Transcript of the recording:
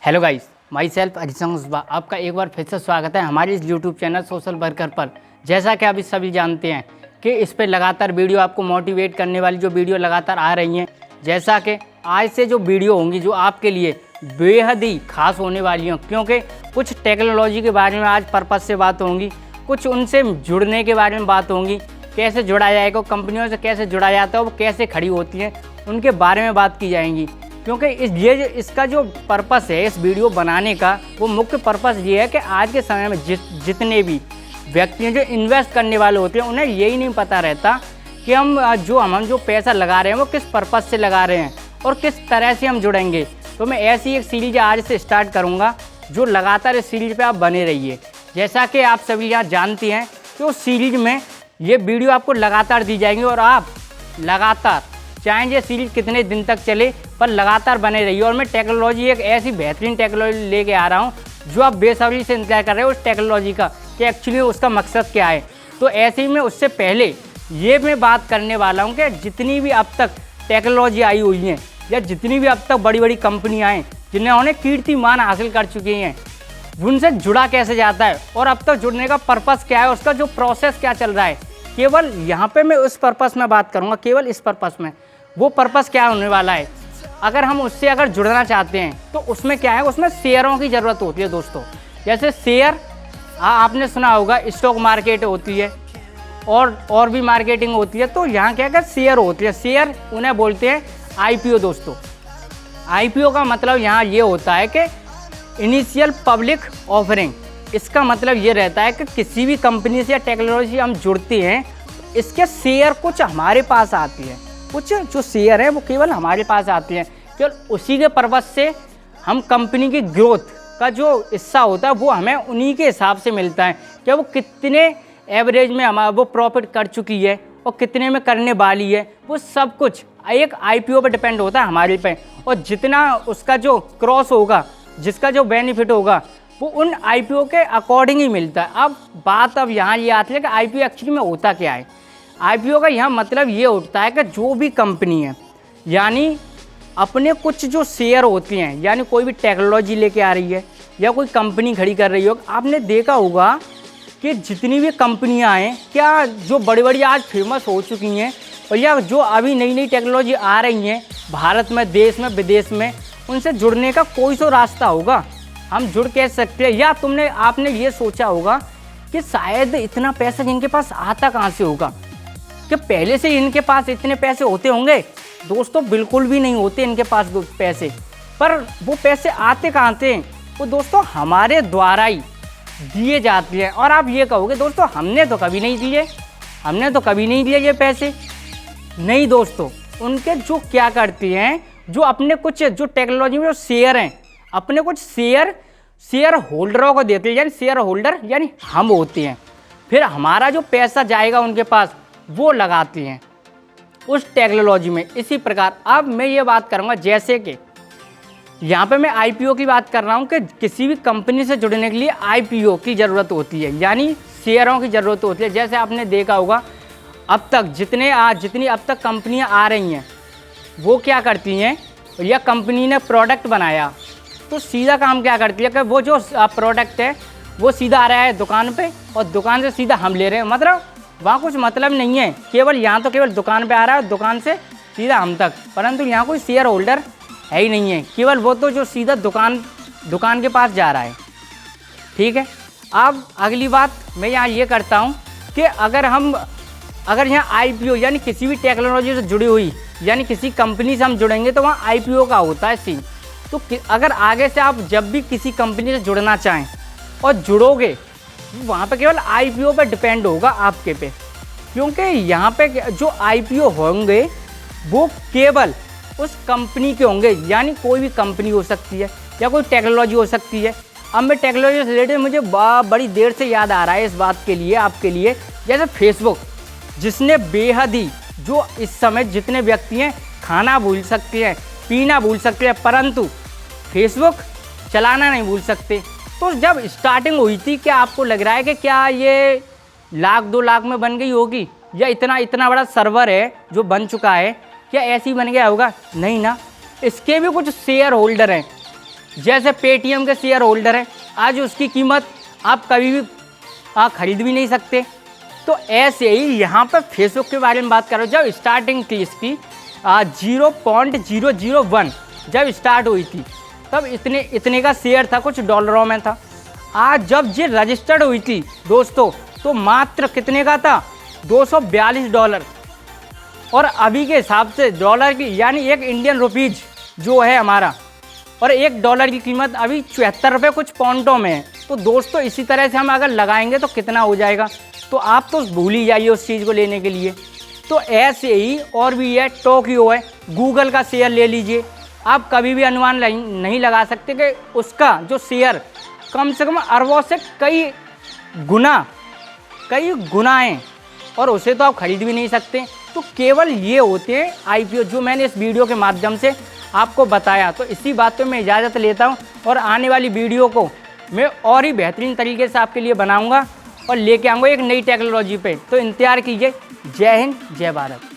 Hello guys, my self अरिसंग आपका एक बार फिर से स्वागत है हमारे इस यूट्यूब चैनल सोशल वर्कर पर। जैसा कि आप सभी जानते हैं कि इस पर लगातार वीडियो आपको मोटिवेट करने वाली जो वीडियो लगातार आ रही हैं, जैसा कि आज से जो वीडियो होंगी जो आपके लिए बेहद ही खास होने वाली हैं, क्योंकि कुछ टेक्नोलॉजी के बारे में आज पर्पज़ से बात होंगी, कुछ उनसे जुड़ने के बारे में बात होंगी, कैसे जुड़ा जाएगा, कंपनियों से कैसे जुड़ा जाता है, वो कैसे खड़ी होती हैं, उनके बारे में बात की जाएंगी। क्योंकि इसका जो पर्पस है इस वीडियो बनाने का, वो मुख्य पर्पस ये है कि आज के समय में जितने भी व्यक्ति हैं जो इन्वेस्ट करने वाले होते हैं, उन्हें यही नहीं पता रहता कि हम जो पैसा लगा रहे हैं वो किस पर्पस से लगा रहे हैं और किस तरह से हम जुड़ेंगे। तो मैं ऐसी एक सीरीज आज से स्टार्ट करूँगा, जो लगातार इस सीरीज पर आप बने रहिए। जैसा कि आप सभी यहाँ जानते हैं कि उस सीरीज में ये वीडियो आपको लगातार दी जाएंगी और आप लगातार चाहे ये सीरीज कितने दिन तक चले पर लगातार बने रहिए। और मैं टेक्नोलॉजी एक ऐसी बेहतरीन टेक्नोलॉजी लेके आ रहा हूँ जो आप बेसब्री से इंतजार कर रहे हो उस टेक्नोलॉजी का कि एक्चुअली उसका मकसद क्या है। तो ऐसे ही में उससे पहले ये मैं बात करने वाला हूँ कि जितनी भी अब तक टेक्नोलॉजी आई हुई हैं या जितनी भी अब तक बड़ी बड़ी कंपनियाँ हैं जिन्होंने कीर्तिमान हासिल कर चुकी हैं, उनसे जुड़ा कैसे जाता है और अब तक जुड़ने का पर्पस क्या है, उसका जो प्रोसेस क्या चल रहा है। केवल यहाँ पे मैं उस पर्पस में बात करूँगा, केवल इस पर्पस में। वो पर्पस क्या होने वाला है, अगर हम उससे जुड़ना चाहते हैं तो उसमें क्या है, उसमें शेयरों की ज़रूरत होती है दोस्तों। जैसे शेयर आपने सुना होगा, स्टॉक मार्केट होती है और भी मार्केटिंग होती है। तो यहाँ क्या शेयर होती है, शेयर उन्हें बोलते हैं आईपीओ दोस्तों। आईपीओ का मतलब यहाँ ये होता है कि इनिशियल पब्लिक ऑफरिंग। इसका मतलब ये रहता है कि किसी भी कंपनी से या टेक्नोलॉजी हम जुड़ते हैं, इसके शेयर कुछ हमारे पास आती है, कुछ जो शेयर है वो केवल हमारे पास आती हैं। केवल उसी के पर्पज़ से हम कंपनी की ग्रोथ का जो हिस्सा होता है वो हमें उन्हीं के हिसाब से मिलता है कि वो कितने एवरेज में हमारा वो प्रॉफिट कर चुकी है और कितने में करने वाली है। वो सब कुछ एक आईपीओ पर डिपेंड होता है हमारे पे, और जितना उसका जो क्रॉस होगा, जिसका जो बेनिफिट होगा, वो उन आईपीओ के अकॉर्डिंग ही मिलता है। अब बात यहाँ ये आती है कि आईपीओ एक्चुअली में होता क्या है। आईपीओ का यहाँ मतलब ये उठता है कि जो भी कंपनी है, यानी अपने कुछ जो शेयर होती हैं, यानी कोई भी टेक्नोलॉजी लेके आ रही है या कोई कंपनी खड़ी कर रही हो। आपने देखा होगा कि जितनी भी कंपनियां हैं, क्या जो बड़ी बड़ी आज फेमस हो चुकी हैं और या जो अभी नई नई टेक्नोलॉजी आ रही हैं भारत में, देश में, विदेश में, उनसे जुड़ने का कोई तो रास्ता होगा। हम जुड़ कह सकते हैं। या आपने ये सोचा होगा कि शायद इतना पैसा जिनके पास आता कहाँ से होगा, कि पहले से इनके पास इतने पैसे होते होंगे। दोस्तों बिल्कुल भी नहीं होते इनके पास पैसे, पर वो पैसे आते कहाँ से? वो दोस्तों हमारे द्वारा ही दिए जाते हैं। और आप ये कहोगे दोस्तों हमने तो कभी नहीं दिए, हमने तो कभी नहीं दिए ये पैसे। नहीं दोस्तों, उनके जो क्या करते हैं, जो अपने कुछ जो टेक्नोलॉजी में जो शेयर हैं, अपने कुछ शेयर होल्डरों को देते हैं, यानी शेयर होल्डर यानी हम होते हैं। फिर हमारा जो पैसा जाएगा उनके पास, वो लगाते हैं उस टेक्नोलॉजी में। इसी प्रकार अब मैं ये बात करूँगा, जैसे कि यहाँ पे मैं आईपीओ की बात कर रहा हूँ कि किसी भी कंपनी से जुड़ने के लिए आईपीओ की ज़रूरत होती है, यानी शेयरों की ज़रूरत होती है। जैसे आपने देखा होगा अब तक जितनी अब तक कंपनियाँ आ रही हैं, वो क्या करती हैं, या कंपनी ने प्रोडक्ट बनाया तो सीधा काम क्या करती है कि वो जो प्रोडक्ट है वो सीधा आ रहा है दुकान पे और दुकान से सीधा हम ले रहे हैं। मतलब वहाँ कुछ मतलब नहीं है, केवल यहाँ तो केवल दुकान पे आ रहा है, दुकान से सीधा हम तक, परंतु यहाँ कोई शेयर होल्डर है ही नहीं है, केवल वो तो जो सीधा दुकान के पास जा रहा है। ठीक है। अब अगली बात मैं यहाँ ये करता हूँ कि अगर यहाँ आईपीओ यानी किसी भी टेक्नोलॉजी से जुड़ी हुई, यानी किसी कंपनी से हम जुड़ेंगे तो वहाँ आईपीओ का होता है सीन। तो अगर आगे से आप जब भी किसी कंपनी से जुड़ना चाहें और जुड़ोगे, वहाँ पे केवल आईपीओ पे डिपेंड होगा आपके पे, क्योंकि यहाँ पे जो आईपीओ होंगे वो केवल उस कंपनी के होंगे, यानी कोई भी कंपनी हो सकती है या कोई टेक्नोलॉजी हो सकती है। अब मैं टेक्नोलॉजी से रिलेटेड मुझे बड़ी देर से याद आ रहा है इस बात के लिए आपके लिए, जैसे फेसबुक, जिसने बेहद ही जो इस समय जितने व्यक्ति हैं खाना भूल सकते हैं, पीना भूल सकते हैं, परंतु फेसबुक चलाना नहीं भूल सकते। तो जब स्टार्टिंग हुई थी, क्या आपको लग रहा है कि क्या ये 1-2 लाख में बन गई होगी, या इतना बड़ा सर्वर है जो बन चुका है, क्या ऐसे ही बन गया होगा? नहीं ना, इसके भी कुछ शेयर होल्डर हैं, जैसे पेटीएम के शेयर होल्डर हैं, आज उसकी कीमत आप कभी भी खरीद भी नहीं सकते। तो ऐसे ही यहाँ पर फेसबुक के बारे में बात करो, जब स्टार्टिंग थी इसकी 0.001 जब स्टार्ट हुई थी तब इतने का शेयर था, कुछ डॉलरों में था। आज जब ये रजिस्टर्ड हुई थी दोस्तों तो मात्र कितने का था, $242। और अभी के हिसाब से डॉलर की यानी एक इंडियन रुपीज जो है हमारा, और $1 की कीमत अभी 74 रुपये कुछ पॉइंटों में है। तो दोस्तों इसी तरह से हम अगर लगाएंगे तो कितना हो जाएगा, तो आप तो भूल ही जाइए उस चीज़ को लेने के लिए। तो ऐसे ही और भी है, टोक्यो है, गूगल का शेयर ले लीजिए, आप कभी भी अनुमान नहीं लगा सकते कि उसका जो शेयर कम से कम अरबों से कई गुना है, और उसे तो आप खरीद भी नहीं सकते। तो केवल ये होते हैं आईपीओ जो मैंने इस वीडियो के माध्यम से आपको बताया। तो इसी बात पे मैं इजाज़त लेता हूँ, और आने वाली वीडियो को मैं और ही बेहतरीन तरीके से आपके लिए बनाऊँगा और लेके आऊँगा एक नई टेक्नोलॉजी पे। तो इंतज़ार कीजिए। जय हिंद, जय भारत।